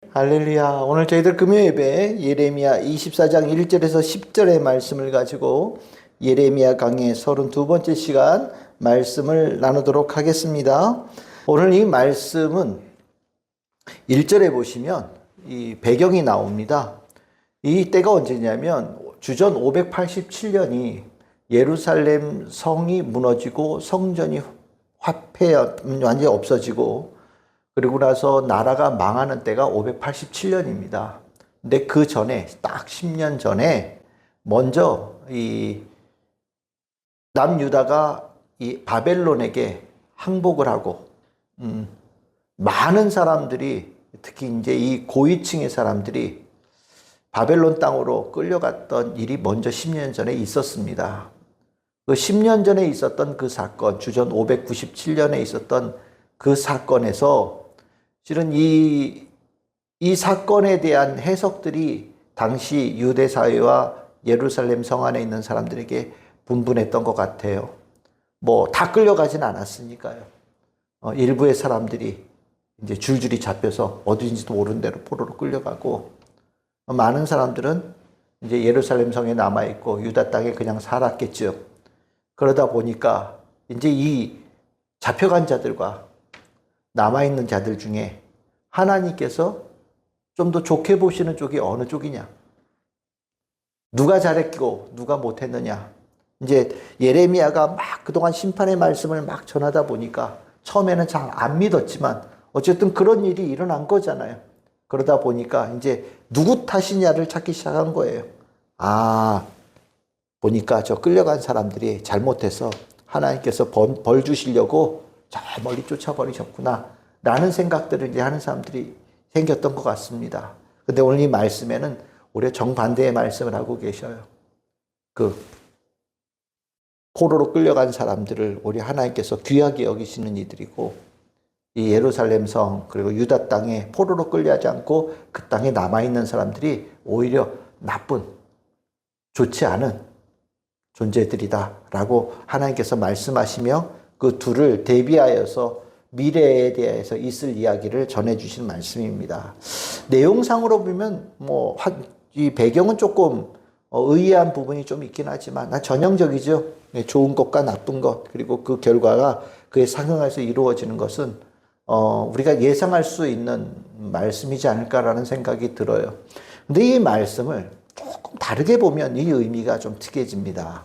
할렐루야. 오늘 저희들 금요 예배 예레미야 24장 1절에서 10절의 말씀을 가지고 예레미야 강의 32번째 시간 말씀을 나누도록 하겠습니다. 오늘 이 말씀은 1절에 보시면 이 배경이 나옵니다. 이 때가 언제냐면 주전 587년이 예루살렘 성이 무너지고 성전이 완전히 없어지고 그리고 나서 나라가 망하는 때가 587년입니다. 근데 그 전에 딱 10년 전에 먼저 이 남유다가 이 바벨론에게 항복을 하고 많은 사람들이 특히 이제 이 고위층의 사람들이 바벨론 땅으로 끌려갔던 일이 먼저 10년 전에 있었습니다. 그 10년 전에 있었던 그 사건, 주전 597년에 있었던 그 사건에서 실은 이 사건에 대한 해석들이 당시 유대 사회와 예루살렘 성 안에 있는 사람들에게 분분했던 것 같아요. 뭐 다 끌려가진 않았으니까요. 일부의 사람들이 이제 줄줄이 잡혀서 어디인지도 모르는 대로 포로로 끌려가고 많은 사람들은 이제 예루살렘 성에 남아 있고 유다 땅에 그냥 살았겠죠. 그러다 보니까 이제 이 잡혀간 자들과 남아있는 자들 중에 하나님께서 좀 더 좋게 보시는 쪽이 어느 쪽이냐? 누가 잘했고 누가 못했느냐? 이제 예레미야가 막 그동안 심판의 말씀을 막 전하다 보니까 처음에는 잘 안 믿었지만 어쨌든 그런 일이 일어난 거잖아요. 그러다 보니까 이제 누구 탓이냐를 찾기 시작한 거예요. 아, 보니까 저 끌려간 사람들이 잘못해서 하나님께서 벌 주시려고 저 멀리 쫓아버리셨구나 라는 생각들을 이제 하는 사람들이 생겼던 것 같습니다. 근데 오늘 이 말씀에는 오히려 정반대의 말씀을 하고 계셔요. 그 포로로 끌려간 사람들을 우리 하나님께서 귀하게 여기시는 이들이고 이 예루살렘 성 그리고 유다 땅에 포로로 끌려하지 않고 그 땅에 남아있는 사람들이 오히려 나쁜 좋지 않은 존재들이다라고 하나님께서 말씀하시며 그 둘을 대비하여서 미래에 대해서 있을 이야기를 전해주신 말씀입니다. 내용상으로 보면 이 배경은 조금 의아한 부분이 좀 있긴 하지만 전형적이죠. 좋은 것과 나쁜 것 그리고 그 결과가 그에 상응해서 이루어지는 것은 우리가 예상할 수 있는 말씀이지 않을까라는 생각이 들어요. 근데 이 말씀을 조금 다르게 보면 이 의미가 좀 특이해집니다.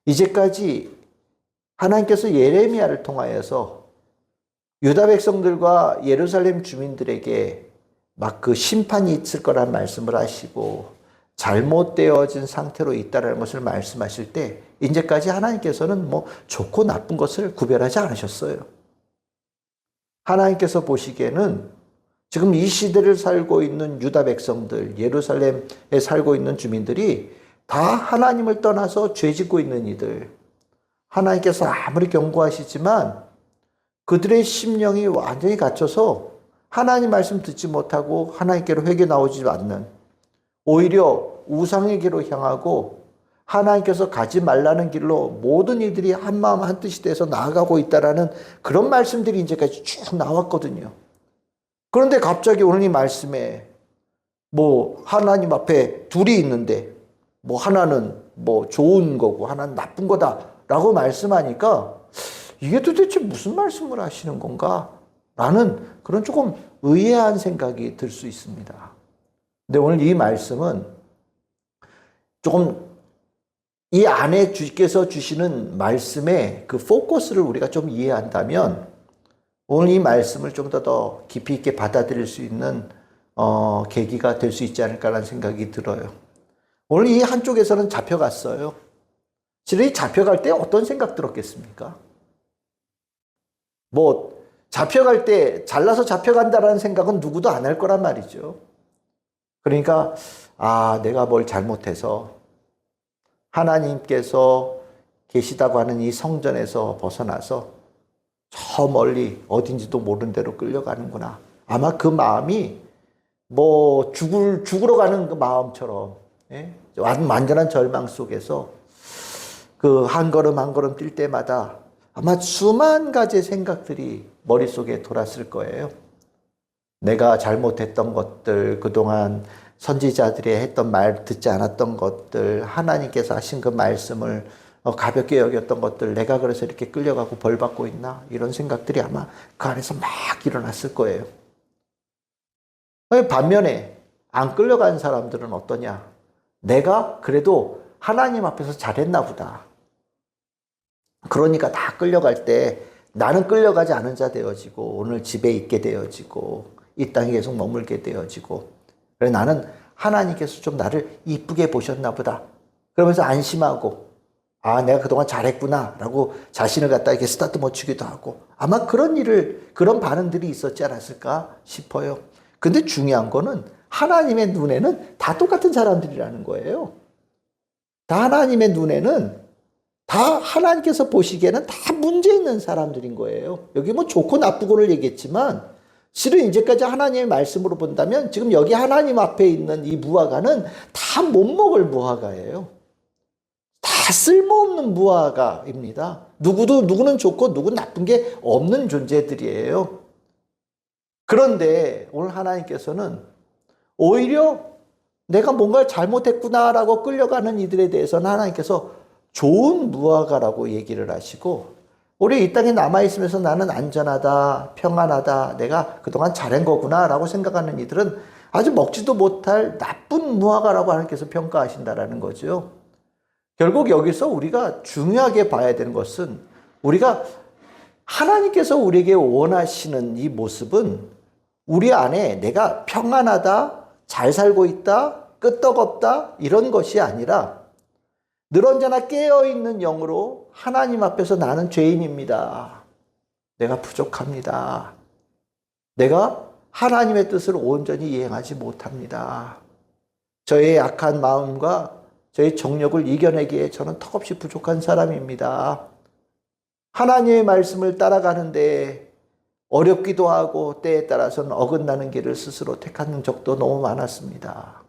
이제까지 하나님께서 예레미야를 통하여서 유다 백성들과 예루살렘 주민들에게 막 그 심판이 있을 거란 말씀을 하시고 잘못되어진 상태로 있다는 것을 말씀하실 때 이제까지 하나님께서는 뭐 좋고 나쁜 것을 구별하지 않으셨어요. 하나님께서 보시기에는 지금 이 시대를 살고 있는 유다 백성들, 예루살렘에 살고 있는 주민들이 다 하나님을 떠나서 죄짓고 있는 이들. 하나님께서 아무리 경고하시지만 그들의 심령이 완전히 갇혀서 하나님 말씀 듣지 못하고 하나님께로 회개 나오지 않는 오히려 우상에게로 향하고 하나님께서 가지 말라는 길로 모든 이들이 한마음 한뜻이 돼서 나아가고 있다라는 그런 말씀들이 이제까지 쭉 나왔거든요. 그런데 갑자기 오늘 이 말씀에 하나님 앞에 둘이 있는데 하나는 좋은 거고 하나는 나쁜 거다라고 말씀하니까 이게 도대체 무슨 말씀을 하시는 건가? 라는 그런 조금 의아한 생각이 들 수 있습니다. 근데 오늘 이 말씀은 조금 이 안에 주께서 주시는 말씀의 그 포커스를 우리가 좀 이해한다면 오늘 이 말씀을 좀 더 깊이 있게 받아들일 수 있는 계기가 될 수 있지 않을까라는 생각이 들어요. 오늘 이 한쪽에서는 잡혀갔어요. 실은 이 잡혀갈 때 어떤 생각 들었겠습니까? 잡혀갈 때 잘나서 잡혀간다라는 생각은 누구도 안 할 거란 말이죠. 그러니까 내가 뭘 잘못해서 하나님께서 계시다고 하는 이 성전에서 벗어나서 저 멀리 어딘지도 모르는 데로 끌려가는구나. 아마 그 마음이 죽으러 가는 그 마음처럼 완전한 절망 속에서 그 한 걸음 한 걸음 뛸 때마다 아마 수만 가지의 생각들이 머릿속에 돌았을 거예요. 내가 잘못했던 것들, 그동안 선지자들이 했던 말 듣지 않았던 것들, 하나님께서 하신 그 말씀을 가볍게 여겼던 것들, 내가 그래서 이렇게 끌려가고 벌받고 있나? 이런 생각들이 아마 그 안에서 막 일어났을 거예요. 반면에 안 끌려간 사람들은 어떠냐? 내가 그래도 하나님 앞에서 잘했나 보다. 그러니까 다 끌려갈 때 나는 끌려가지 않은 자 되어지고 오늘 집에 있게 되어지고 이 땅에 계속 머물게 되어지고 그래 나는 하나님께서 좀 나를 이쁘게 보셨나 보다. 그러면서 안심하고 아 내가 그동안 잘했구나 라고 자신을 갖다 이렇게 쓰다듬어 주기도 하고 아마 그런 반응들이 있었지 않았을까 싶어요. 근데 중요한 거는 하나님의 눈에는 다 똑같은 사람들이라는 거예요. 다 하나님의 눈에는 다 하나님께서 보시기에는 다 문제 있는 사람들인 거예요. 여기 뭐 좋고 나쁘고를 얘기했지만 실은 이제까지 하나님의 말씀으로 본다면 지금 여기 하나님 앞에 있는 이 무화과는 다 못 먹을 무화과예요. 다 쓸모없는 무화과입니다. 누구는 좋고 누구는 나쁜 게 없는 존재들이에요. 그런데 오늘 하나님께서는 오히려 내가 뭔가를 잘못했구나라고 끌려가는 이들에 대해서는 하나님께서 좋은 무화과라고 얘기를 하시고 우리 이 땅에 남아있으면서 나는 안전하다, 평안하다, 내가 그동안 잘한 거구나 라고 생각하는 이들은 아주 먹지도 못할 나쁜 무화과라고 하나님께서 평가하신다라는 거죠. 결국 여기서 우리가 중요하게 봐야 되는 것은 우리가 하나님께서 우리에게 원하시는 이 모습은 우리 안에 내가 평안하다, 잘 살고 있다, 끄떡없다 이런 것이 아니라 늘 언제나 깨어있는 영으로 하나님 앞에서 나는 죄인입니다. 내가 부족합니다. 내가 하나님의 뜻을 온전히 이행하지 못합니다. 저의 약한 마음과 저의 정력을 이겨내기에 저는 턱없이 부족한 사람입니다. 하나님의 말씀을 따라가는데 어렵기도 하고 때에 따라서는 어긋나는 길을 스스로 택하는 적도 너무 많았습니다.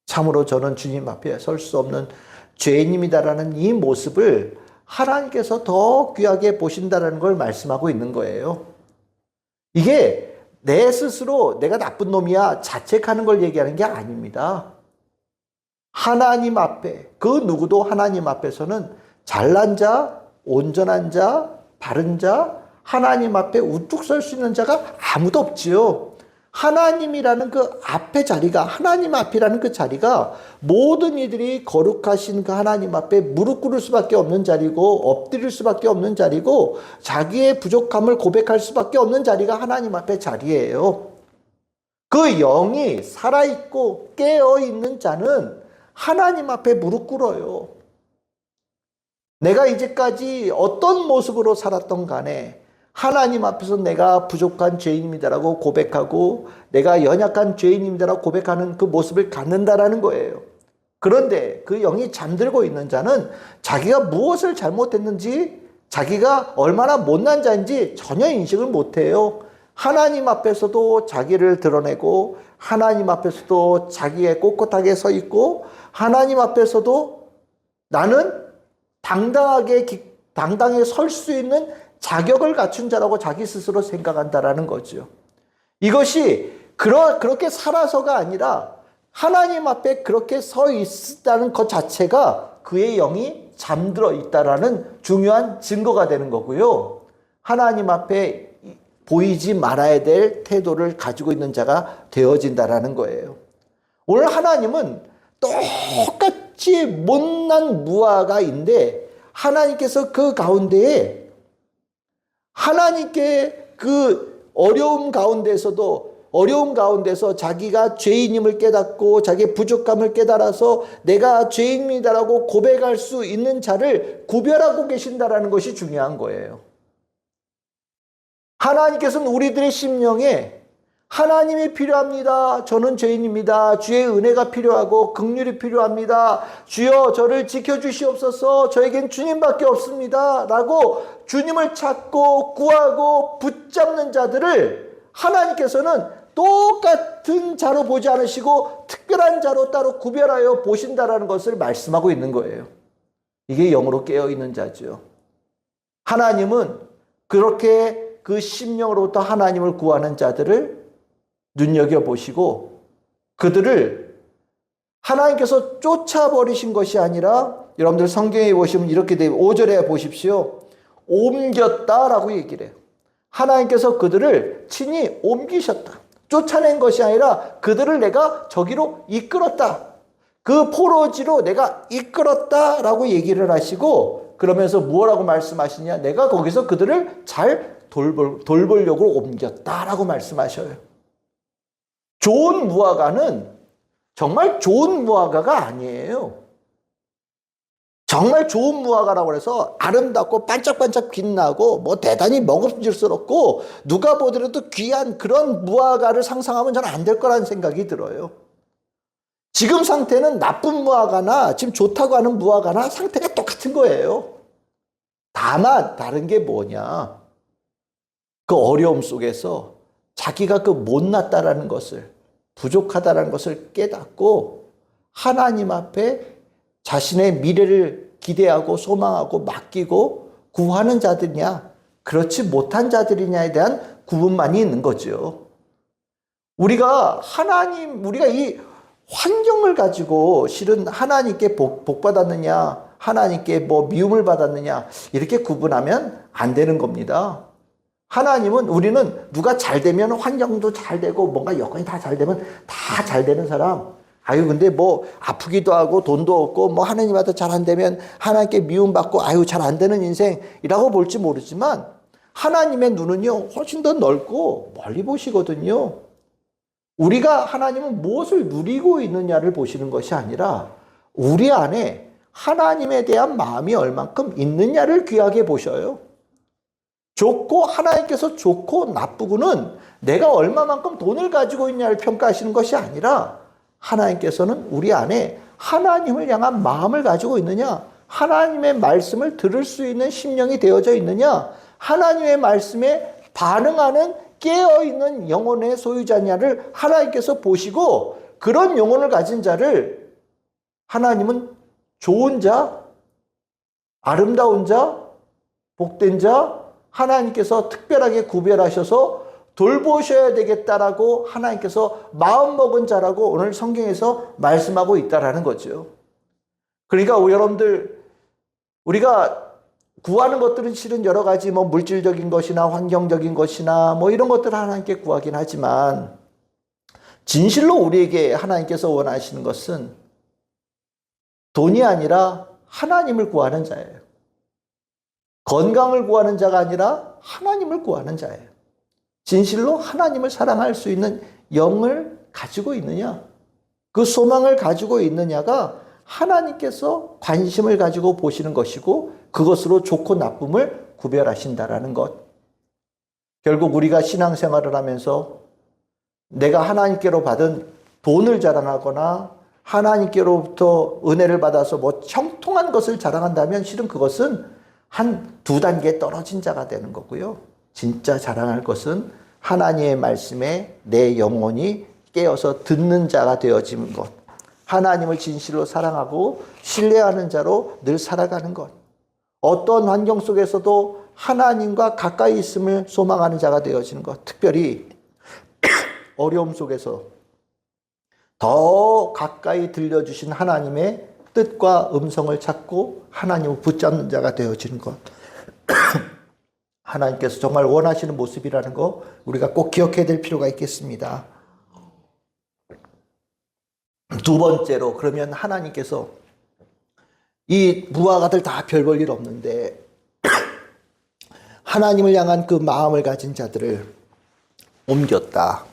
참으로 저는 주님 앞에 설 수 없는 죄인입니다라는 이 모습을 하나님께서 더 귀하게 보신다는 걸 말씀하고 있는 거예요. 이게 내 스스로 내가 나쁜 놈이야 자책하는 걸 얘기하는 게 아닙니다. 하나님 앞에 그 누구도 하나님 앞에서는 잘난 자, 온전한 자, 바른 자, 하나님 앞에 우뚝 설 수 있는 자가 아무도 없지요. 하나님이라는 그 앞에 자리가 하나님 앞이라는 그 자리가 모든 이들이 거룩하신 그 하나님 앞에 무릎 꿇을 수밖에 없는 자리고 엎드릴 수밖에 없는 자리고 자기의 부족함을 고백할 수밖에 없는 자리가 하나님 앞에 자리예요. 그 영이 살아있고 깨어있는 자는 하나님 앞에 무릎 꿇어요. 내가 이제까지 어떤 모습으로 살았던 간에 하나님 앞에서 내가 부족한 죄인입니다라고 고백하고 내가 연약한 죄인입니다라고 고백하는 그 모습을 갖는다라는 거예요. 그런데 그 영이 잠들고 있는 자는 자기가 무엇을 잘못했는지 자기가 얼마나 못난 자인지 전혀 인식을 못해요. 하나님 앞에서도 자기를 드러내고 하나님 앞에서도 자기의 꼿꼿하게 서 있고 하나님 앞에서도 나는 당당하게 설 수 있는 자격을 갖춘 자라고 자기 스스로 생각한다라는 거죠. 이것이 그렇게 살아서가 아니라 하나님 앞에 그렇게 서 있다는 것 자체가 그의 영이 잠들어 있다라는 중요한 증거가 되는 거고요. 하나님 앞에 보이지 말아야 될 태도를 가지고 있는 자가 되어진다라는 거예요. 오늘 하나님은 똑같이 못난 무화과인데 하나님께서 그 가운데에 하나님께 그 어려움 가운데서 자기가 죄인임을 깨닫고 자기의 부족함을 깨달아서 내가 죄인이다라고 고백할 수 있는 자를 구별하고 계신다라는 것이 중요한 거예요. 하나님께서는 우리들의 심령에 하나님이 필요합니다. 저는 죄인입니다. 주의 은혜가 필요하고 긍휼이 필요합니다. 주여 저를 지켜주시옵소서. 저에겐 주님밖에 없습니다. 라고 주님을 찾고 구하고 붙잡는 자들을 하나님께서는 똑같은 자로 보지 않으시고 특별한 자로 따로 구별하여 보신다라는 것을 말씀하고 있는 거예요. 이게 영으로 깨어있는 자죠. 하나님은 그렇게 그 심령으로부터 하나님을 구하는 자들을 눈여겨보시고 그들을 하나님께서 쫓아버리신 것이 아니라 여러분들 성경에 보시면 이렇게 돼요. 5절에 보십시오. 옮겼다라고 얘기를 해요. 하나님께서 그들을 친히 옮기셨다. 쫓아낸 것이 아니라 그들을 내가 저기로 이끌었다. 그 포로지로 내가 이끌었다라고 얘기를 하시고 그러면서 뭐라고 말씀하시냐? 내가 거기서 그들을 잘 돌보려고 옮겼다라고 말씀하셔요. 좋은 무화과는 정말 좋은 무화과가 아니에요. 정말 좋은 무화과라고 해서 아름답고 반짝반짝 빛나고 뭐 대단히 먹음직스럽고 누가 보더라도 귀한 그런 무화과를 상상하면 저는 안 될 거라는 생각이 들어요. 지금 상태는 나쁜 무화과나 지금 좋다고 하는 무화과나 상태가 똑같은 거예요. 다만 다른 게 뭐냐? 그 어려움 속에서 자기가 그 못났다라는 것을 부족하다라는 것을 깨닫고 하나님 앞에 자신의 미래를 기대하고 소망하고 맡기고 구하는 자들이냐 그렇지 못한 자들이냐에 대한 구분만이 있는 거죠. 우리가 이 환경을 가지고 실은 하나님께 복 받았느냐 하나님께 뭐 미움을 받았느냐 이렇게 구분하면 안 되는 겁니다. 하나님은 우리는 누가 잘 되면 환경도 잘 되고 뭔가 여건이 다 잘 되면 다 잘 되는 사람. 아유 근데 뭐 아프기도 하고 돈도 없고 뭐 하나님한테 잘 안 되면 하나님께 미움받고 아유 잘 안 되는 인생이라고 볼지 모르지만 하나님의 눈은요 훨씬 더 넓고 멀리 보시거든요. 우리가 하나님은 무엇을 누리고 있느냐를 보시는 것이 아니라 우리 안에 하나님에 대한 마음이 얼만큼 있느냐를 귀하게 보셔요. 좋고 하나님께서 좋고 나쁘고는 내가 얼마만큼 돈을 가지고 있냐를 평가하시는 것이 아니라 하나님께서는 우리 안에 하나님을 향한 마음을 가지고 있느냐, 하나님의 말씀을 들을 수 있는 심령이 되어져 있느냐, 하나님의 말씀에 반응하는 깨어있는 영혼의 소유자냐를 하나님께서 보시고 그런 영혼을 가진 자를 하나님은 좋은 자, 아름다운 자, 복된 자, 하나님께서 특별하게 구별하셔서 돌보셔야 되겠다라고 하나님께서 마음먹은 자라고 오늘 성경에서 말씀하고 있다라는 거죠. 그러니까 여러분들 우리가 구하는 것들은 실은 여러 가지 뭐 물질적인 것이나 환경적인 것이나 뭐 이런 것들을 하나님께 구하긴 하지만 진실로 우리에게 하나님께서 원하시는 것은 돈이 아니라 하나님을 구하는 자예요. 건강을 구하는 자가 아니라 하나님을 구하는 자예요. 진실로 하나님을 사랑할 수 있는 영을 가지고 있느냐, 그 소망을 가지고 있느냐가 하나님께서 관심을 가지고 보시는 것이고 그것으로 좋고 나쁨을 구별하신다라는 것. 결국 우리가 신앙생활을 하면서 내가 하나님께로 받은 돈을 자랑하거나 하나님께로부터 은혜를 받아서 뭐 형통한 것을 자랑한다면 실은 그것은 한 두 단계 떨어진 자가 되는 거고요. 진짜 자랑할 것은 하나님의 말씀에 내 영혼이 깨어서 듣는 자가 되어지는 것. 하나님을 진실로 사랑하고 신뢰하는 자로 늘 살아가는 것. 어떤 환경 속에서도 하나님과 가까이 있음을 소망하는 자가 되어지는 것. 특별히 어려움 속에서 더 가까이 들려주신 하나님의 뜻과 음성을 찾고 하나님을 붙잡는 자가 되어지는 것. 하나님께서 정말 원하시는 모습이라는 거 우리가 꼭 기억해야 될 필요가 있겠습니다. 두 번째로 그러면 하나님께서 이 무화과들 다 별 볼 일 없는데 하나님을 향한 그 마음을 가진 자들을 옮겼다.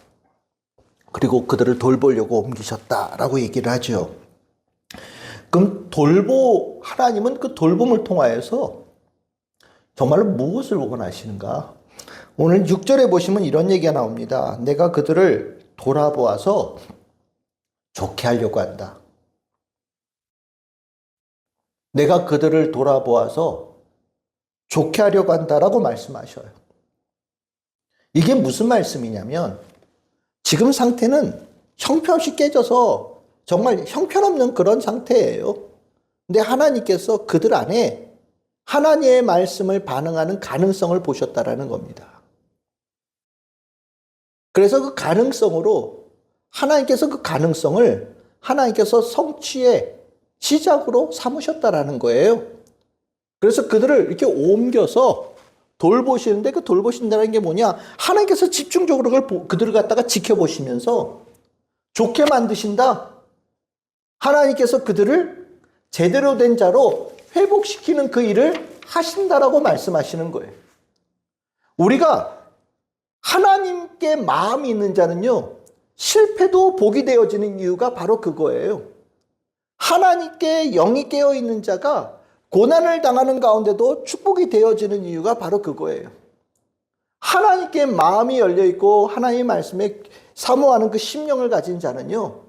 그리고 그들을 돌보려고 옮기셨다라고 얘기를 하죠. 그럼 하나님은 그 돌봄을 통하여서 정말로 무엇을 원하시는가? 오늘 6절에 보시면 이런 얘기가 나옵니다. 내가 그들을 돌아보아서 좋게 하려고 한다. 내가 그들을 돌아보아서 좋게 하려고 한다라고 말씀하셔요. 이게 무슨 말씀이냐면 지금 상태는 형편없이 깨져서 정말 형편없는 그런 상태예요. 근데 하나님께서 그들 안에 하나님의 말씀을 반응하는 가능성을 보셨다라는 겁니다. 그래서 그 가능성으로 하나님께서 그 가능성을 하나님께서 성취의 시작으로 삼으셨다라는 거예요. 그래서 그들을 이렇게 옮겨서 돌보시는데, 그 돌보신다는 게 뭐냐? 하나님께서 집중적으로 그들을 갖다가 지켜보시면서 좋게 만드신다. 하나님께서 그들을 제대로 된 자로 회복시키는 그 일을 하신다라고 말씀하시는 거예요. 우리가 하나님께 마음이 있는 자는요, 실패도 복이 되어지는 이유가 바로 그거예요. 하나님께 영이 깨어 있는 자가 고난을 당하는 가운데도 축복이 되어지는 이유가 바로 그거예요. 하나님께 마음이 열려 있고 하나님의 말씀에 사모하는 그 심령을 가진 자는요,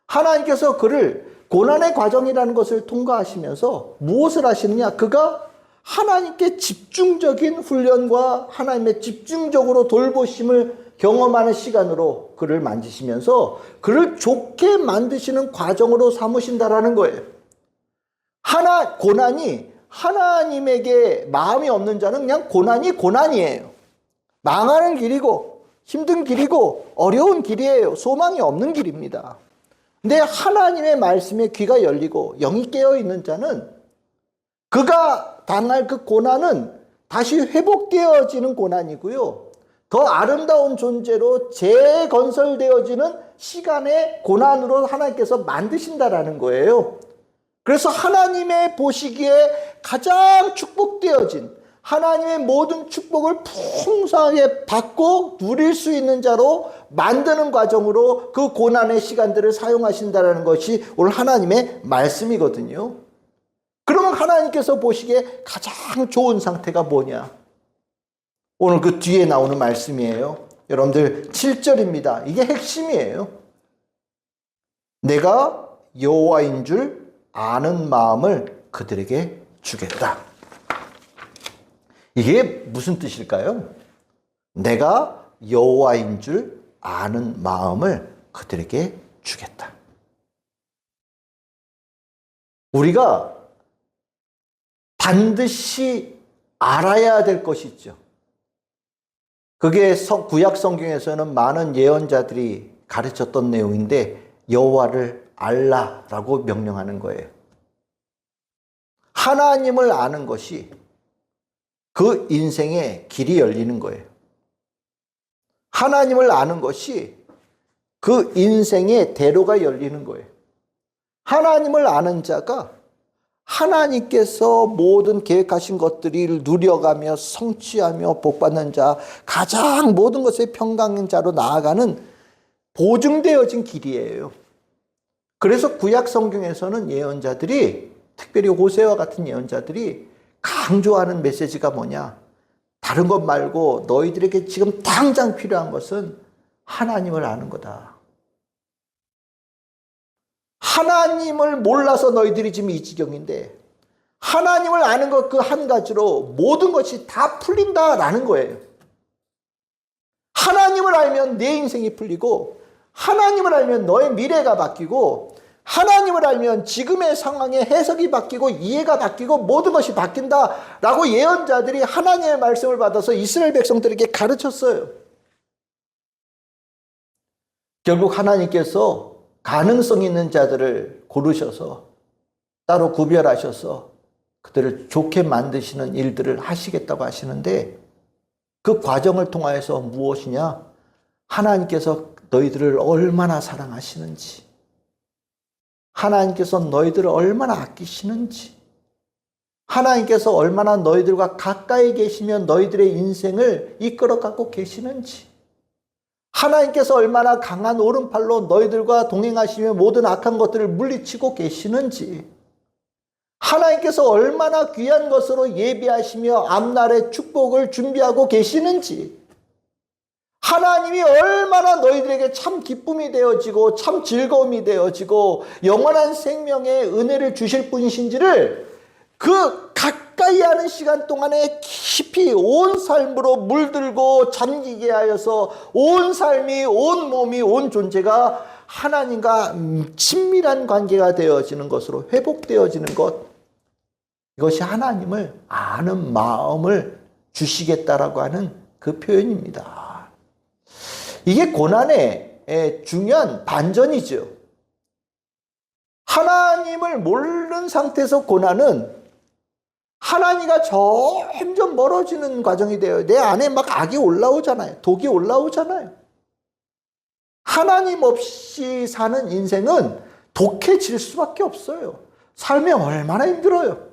하나님께서 그를 고난의 과정이라는 것을 통과하시면서 무엇을 하시느냐? 그가 하나님께 집중적인 훈련과 하나님의 집중적으로 돌보심을 경험하는 시간으로 그를 만지시면서 그를 좋게 만드시는 과정으로 삼으신다라는 거예요. 고난이 하나님에게 마음이 없는 자는 그냥 고난이 고난이에요. 망하는 길이고 힘든 길이고 어려운 길이에요. 소망이 없는 길입니다. 근데 하나님의 말씀에 귀가 열리고 영이 깨어 있는 자는 그가 당할 그 고난은 다시 회복되어지는 고난이고요, 더 아름다운 존재로 재건설되어지는 시간의 고난으로 하나님께서 만드신다라는 거예요. 그래서 하나님의 보시기에 가장 축복되어진, 하나님의 모든 축복을 풍성하게 받고 누릴 수 있는 자로 만드는 과정으로 그 고난의 시간들을 사용하신다는 것이 오늘 하나님의 말씀이거든요. 그러면 하나님께서 보시기에 가장 좋은 상태가 뭐냐? 오늘 그 뒤에 나오는 말씀이에요. 여러분들 7절입니다. 이게 핵심이에요. 내가 여호와인 줄 아는 마음을 그들에게 주겠다. 이게 무슨 뜻일까요? 내가 여호와인 줄 아는 마음을 그들에게 주겠다. 우리가 반드시 알아야 될 것이 있죠. 그게 구약 성경에서는 많은 예언자들이 가르쳤던 내용인데, 여호와를 알라라고 명령하는 거예요. 하나님을 아는 것이 그 인생의 길이 열리는 거예요. 하나님을 아는 것이 그 인생의 대로가 열리는 거예요. 하나님을 아는 자가 하나님께서 모든 계획하신 것들을 누려가며 성취하며 복받는 자, 가장 모든 것에 평강인 자로 나아가는 보증되어진 길이에요. 그래서 구약 성경에서는 예언자들이, 특별히 호세와 같은 예언자들이 강조하는 메시지가 뭐냐? 다른 것 말고 너희들에게 지금 당장 필요한 것은 하나님을 아는 거다. 하나님을 몰라서 너희들이 지금 이 지경인데, 하나님을 아는 것 그 한 가지로 모든 것이 다 풀린다라는 거예요. 하나님을 알면 내 인생이 풀리고, 하나님을 알면 너의 미래가 바뀌고, 하나님을 알면 지금의 상황의 해석이 바뀌고 이해가 바뀌고 모든 것이 바뀐다라고 예언자들이 하나님의 말씀을 받아서 이스라엘 백성들에게 가르쳤어요. 결국 하나님께서 가능성 있는 자들을 고르셔서 따로 구별하셔서 그들을 좋게 만드시는 일들을 하시겠다고 하시는데, 그 과정을 통하여서 무엇이냐? 하나님께서 너희들을 얼마나 사랑하시는지, 하나님께서 너희들을 얼마나 아끼시는지, 하나님께서 얼마나 너희들과 가까이 계시며 너희들의 인생을 이끌어 가고 계시는지, 하나님께서 얼마나 강한 오른팔로 너희들과 동행하시며 모든 악한 것들을 물리치고 계시는지, 하나님께서 얼마나 귀한 것으로 예비하시며 앞날의 축복을 준비하고 계시는지, 하나님이 얼마나 너희들에게 참 기쁨이 되어지고 참 즐거움이 되어지고 영원한 생명의 은혜를 주실 분이신지를 그 가까이 하는 시간 동안에 깊이 온 삶으로 물들고 잠기게 하여서 온 삶이, 온 몸이, 온 존재가 하나님과 친밀한 관계가 되어지는 것으로 회복되어지는 것, 이것이 하나님을 아는 마음을 주시겠다라고 하는 그 표현입니다. 이게 고난의 중요한 반전이죠. 하나님을 모르는 상태에서 고난은 하나님과 점점 멀어지는 과정이 돼요. 내 안에 막 악이 올라오잖아요. 독이 올라오잖아요. 하나님 없이 사는 인생은 독해질 수밖에 없어요. 삶이 얼마나 힘들어요.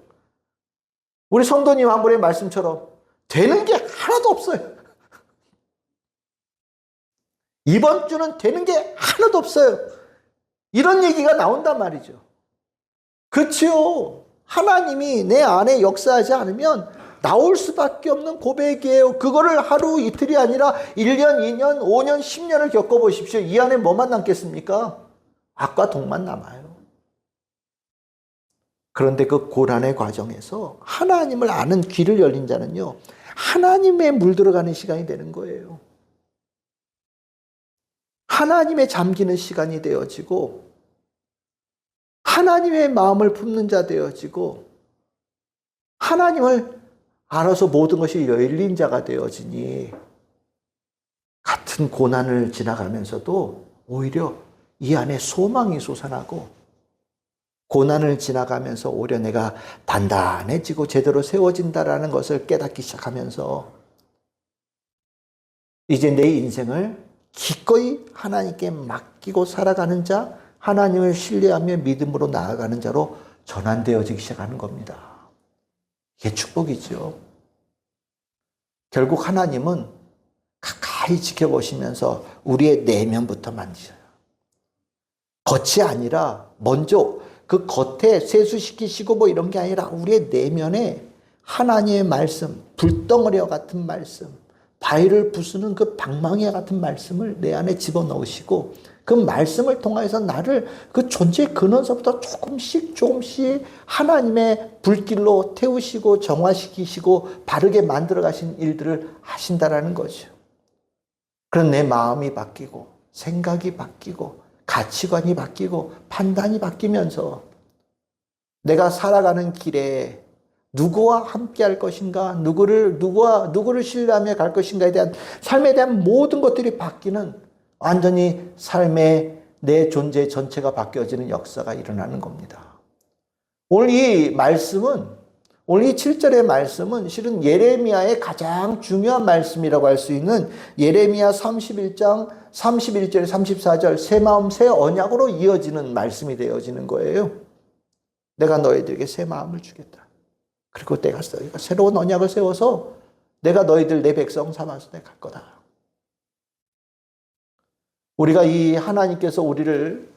우리 성도님 한 분의 말씀처럼 되는 게 하나도 없어요. 이번 주는 되는 게 하나도 없어요. 이런 얘기가 나온단 말이죠. 그렇지요. 하나님이 내 안에 역사하지 않으면 나올 수밖에 없는 고백이에요. 그거를 하루 이틀이 아니라 1년, 2년, 5년, 10년을 겪어보십시오. 이 안에 뭐만 남겠습니까? 악과 독만 남아요. 그런데 그 고난의 과정에서 하나님을 아는 귀를 열린 자는요, 하나님에 물들어가는 시간이 되는 거예요. 하나님에 잠기는 시간이 되어지고 하나님의 마음을 품는 자 되어지고 하나님을 알아서 모든 것이 열린 자가 되어지니 같은 고난을 지나가면서도 오히려 이 안에 소망이 솟아나고 고난을 지나가면서 오히려 내가 단단해지고 제대로 세워진다라는 것을 깨닫기 시작하면서 이제 내 인생을 기꺼이 하나님께 맡기고 살아가는 자, 하나님을 신뢰하며 믿음으로 나아가는 자로 전환되어지기 시작하는 겁니다. 이게 축복이죠. 결국 하나님은 가까이 지켜보시면서 우리의 내면부터 만지셔요. 겉이 아니라 먼저 그 겉에 세수시키시고 뭐 이런 게 아니라 우리의 내면에 하나님의 말씀, 불덩어리와 같은 말씀, 바위를 부수는 그 방망이와 같은 말씀을 내 안에 집어넣으시고 그 말씀을 통해서 나를 그 존재의 근원서부터 조금씩 하나님의 불길로 태우시고 정화시키시고 바르게 만들어 가신 일들을 하신다라는 거죠. 그런 내 마음이 바뀌고 생각이 바뀌고 가치관이 바뀌고 판단이 바뀌면서 내가 살아가는 길에 누구와 함께 할 것인가, 누구를 신뢰하며 갈 것인가에 대한 삶에 대한 모든 것들이 바뀌는 완전히 삶의 내 존재 전체가 바뀌어지는 역사가 일어나는 겁니다. 오늘 이 7절의 말씀은 실은 예레미야의 가장 중요한 말씀이라고 할 수 있는 예레미야 31장 31절 34절 새 마음 새 언약으로 이어지는 말씀이 되어지는 거예요. 내가 너희들에게 새 마음을 주겠다. 그리고 내가 새로운 언약을 세워서 내가 너희들 내 백성 삼아서 내가 갈 거다. 우리가 이 하나님께서 우리를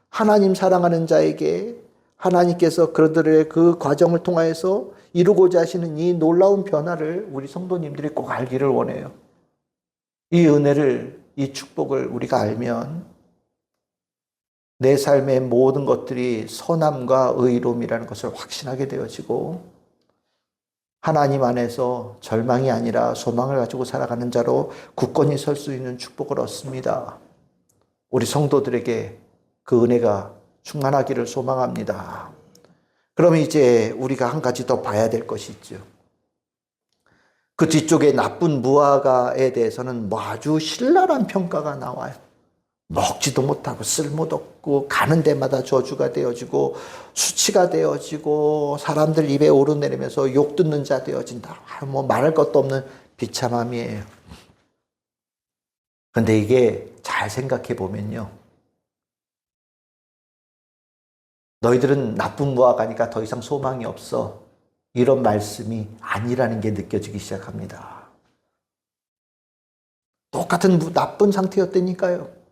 하나님 사랑하는 자에게 하나님께서 그들의 그 과정을 통하여서 이루고자 하시는 이 놀라운 변화를 우리 성도님들이 꼭 알기를 원해요. 이 은혜를, 이 축복을 우리가 알면 내 삶의 모든 것들이 선함과 의로움이라는 것을 확신하게 되어지고 하나님 안에서 절망이 아니라 소망을 가지고 살아가는 자로 굳건히 설 수 있는 축복을 얻습니다. 우리 성도들에게 그 은혜가 충만하기를 소망합니다. 그럼 이제 우리가 한 가지 더 봐야 될 것이 있죠. 그 뒤쪽에 나쁜 무화과에 대해서는 아주 신랄한 평가가 나와요. 먹지도 못하고 쓸모도 없고 가는 데마다 저주가 되어지고 수치가 되어지고 사람들 입에 오르내리면서 욕 듣는 자 되어진다. 말할 것도 없는 비참함이에요. 그런데 이게 잘 생각해 보면요. 너희들은 나쁜 무화과니까 더 이상 소망이 없어. 이런 말씀이 아니라는 게 느껴지기 시작합니다. 똑같은 나쁜 상태였다니까요.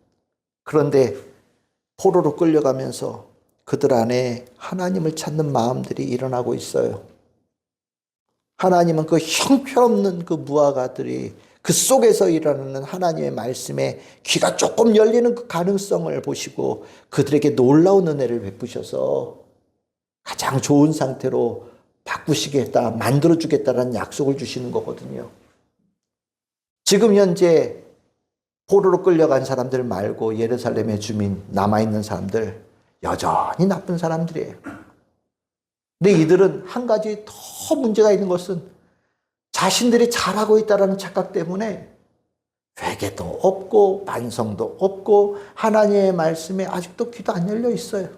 그런데 포로로 끌려가면서 그들 안에 하나님을 찾는 마음들이 일어나고 있어요. 하나님은 그 형편없는 그 무화과들이 그 속에서 일어나는 하나님의 말씀에 귀가 조금 열리는 그 가능성을 보시고 그들에게 놀라운 은혜를 베푸셔서 가장 좋은 상태로 바꾸시겠다, 만들어주겠다라는 약속을 주시는 거거든요. 지금 현재 포로로 끌려간 사람들 말고 예루살렘의 주민, 남아있는 사람들 여전히 나쁜 사람들이에요. 근데 이들은 한 가지 더 문제가 있는 것은 자신들이 잘하고 있다는 착각 때문에 회개도 없고 반성도 없고 하나님의 말씀에 아직도 귀도 안 열려 있어요.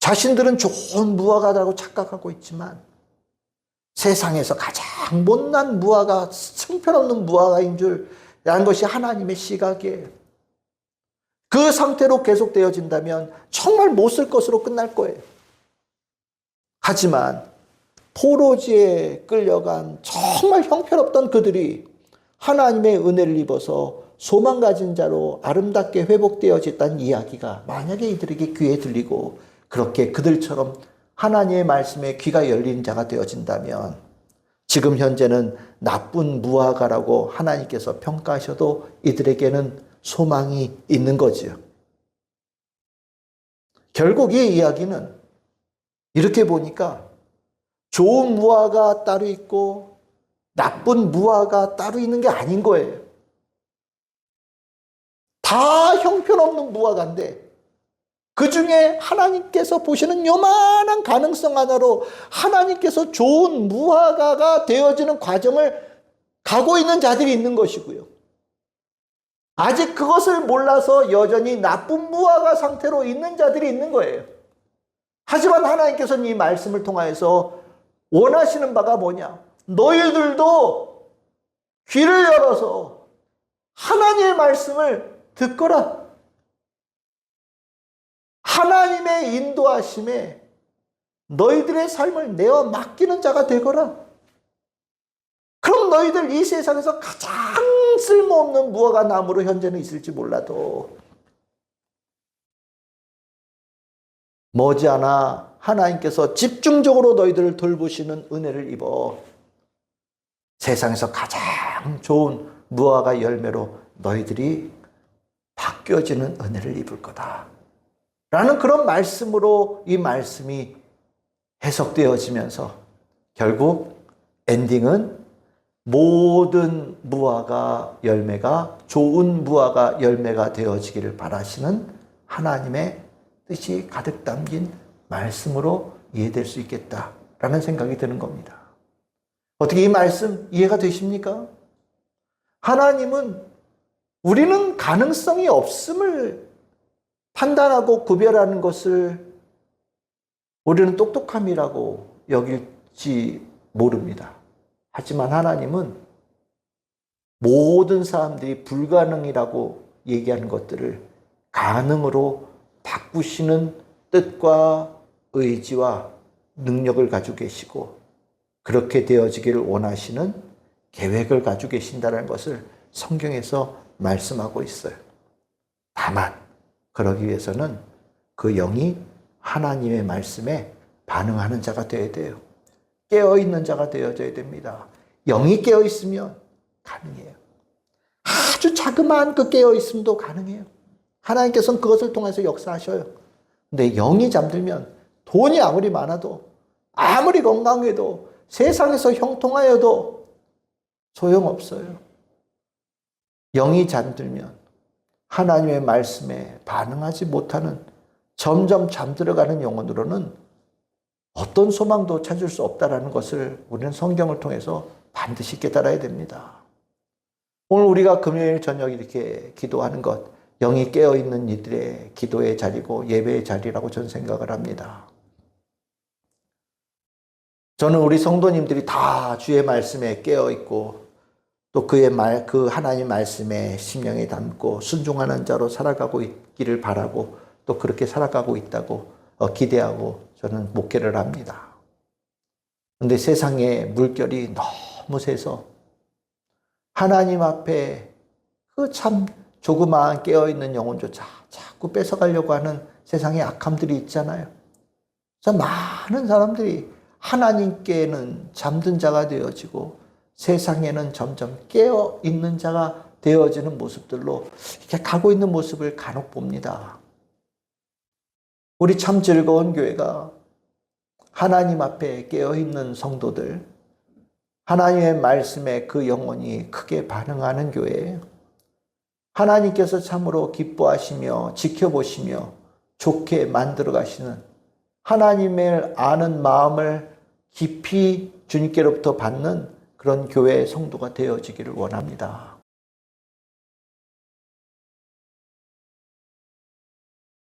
자신들은 좋은 무화과라고 착각하고 있지만 세상에서 가장 못난 무화과, 형편없는 무화과인 줄라는 것이 하나님의 시각이에요. 그 상태로 계속되어진다면 정말 못 쓸 것으로 끝날 거예요. 하지만 포로지에 끌려간 정말 형편없던 그들이 하나님의 은혜를 입어서 소망 가진 자로 아름답게 회복되어졌다는 이야기가 만약에 이들에게 귀에 들리고 그렇게 그들처럼 하나님의 말씀에 귀가 열린 자가 되어진다면 지금 현재는 나쁜 무화과라고 하나님께서 평가하셔도 이들에게는 소망이 있는 거지요. 결국 이 이야기는 이렇게 보니까 좋은 무화과 따로 있고 나쁜 무화과 따로 있는 게 아닌 거예요. 다 형편없는 무화과인데 그 중에 하나님께서 보시는 요만한 가능성 하나로 하나님께서 좋은 무화과가 되어지는 과정을 가고 있는 자들이 있는 것이고요. 아직 그것을 몰라서 여전히 나쁜 무화과 상태로 있는 자들이 있는 거예요. 하지만 하나님께서는 이 말씀을 통하여서 원하시는 바가 뭐냐? 너희들도 귀를 열어서 하나님의 말씀을 듣거라. 하나님의 인도하심에 너희들의 삶을 내어 맡기는 자가 되거라. 그럼 너희들 이 세상에서 가장 쓸모없는 무화과 나무로 현재는 있을지 몰라도 머지않아 하나님께서 집중적으로 너희들을 돌보시는 은혜를 입어 세상에서 가장 좋은 무화과 열매로 너희들이 바뀌어지는 은혜를 입을 거다. 라는 그런 말씀으로 이 말씀이 해석되어지면서 결국 엔딩은 모든 무화과 열매가 좋은 무화과 열매가 되어지기를 바라시는 하나님의 뜻이 가득 담긴 말씀으로 이해될 수 있겠다라는 생각이 드는 겁니다. 어떻게 이 말씀 이해가 되십니까? 하나님은 우리는 가능성이 없음을 판단하고 구별하는 것을 우리는 똑똑함이라고 여길지 모릅니다. 하지만 하나님은 모든 사람들이 불가능이라고 얘기하는 것들을 가능으로 바꾸시는 뜻과 의지와 능력을 가지고 계시고 그렇게 되어지기를 원하시는 계획을 가지고 계신다는 것을 성경에서 말씀하고 있어요. 다만 그러기 위해서는 그 영이 하나님의 말씀에 반응하는 자가 되어야 돼요. 깨어있는 자가 되어져야 됩니다. 영이 깨어있으면 가능해요. 아주 자그마한 그 깨어있음도 가능해요. 하나님께서는 그것을 통해서 역사하셔요. 근데 영이 잠들면 돈이 아무리 많아도 아무리 건강해도 세상에서 형통하여도 소용없어요. 영이 잠들면 하나님의 말씀에 반응하지 못하는 점점 잠들어가는 영혼으로는 어떤 소망도 찾을 수 없다는 것을 우리는 성경을 통해서 반드시 깨달아야 됩니다. 오늘 우리가 금요일 저녁 이렇게 기도하는 것, 영이 깨어있는 이들의 기도의 자리고 예배의 자리라고 저는 생각을 합니다. 저는 우리 성도님들이 다 주의 말씀에 깨어있고 또 그 하나님 말씀에 심령에 담고 순종하는 자로 살아가고 있기를 바라고 또 그렇게 살아가고 있다고 기대하고 저는 목회를 합니다. 그런데 세상의 물결이 너무 세서 하나님 앞에 그 참 조그마한 깨어있는 영혼조차 자꾸 뺏어가려고 하는 세상의 악함들이 있잖아요. 그래서 많은 사람들이 하나님께는 잠든 자가 되어지고 세상에는 점점 깨어있는 자가 되어지는 모습들로 이렇게 가고 있는 모습을 간혹 봅니다. 우리 참 즐거운 교회가 하나님 앞에 깨어있는 성도들, 하나님의 말씀에 그 영혼이 크게 반응하는 교회예요. 하나님께서 참으로 기뻐하시며 지켜보시며 좋게 만들어 가시는 하나님을 아는 마음을 깊이 주님께로부터 받는 그런 교회의 성도가 되어지기를 원합니다.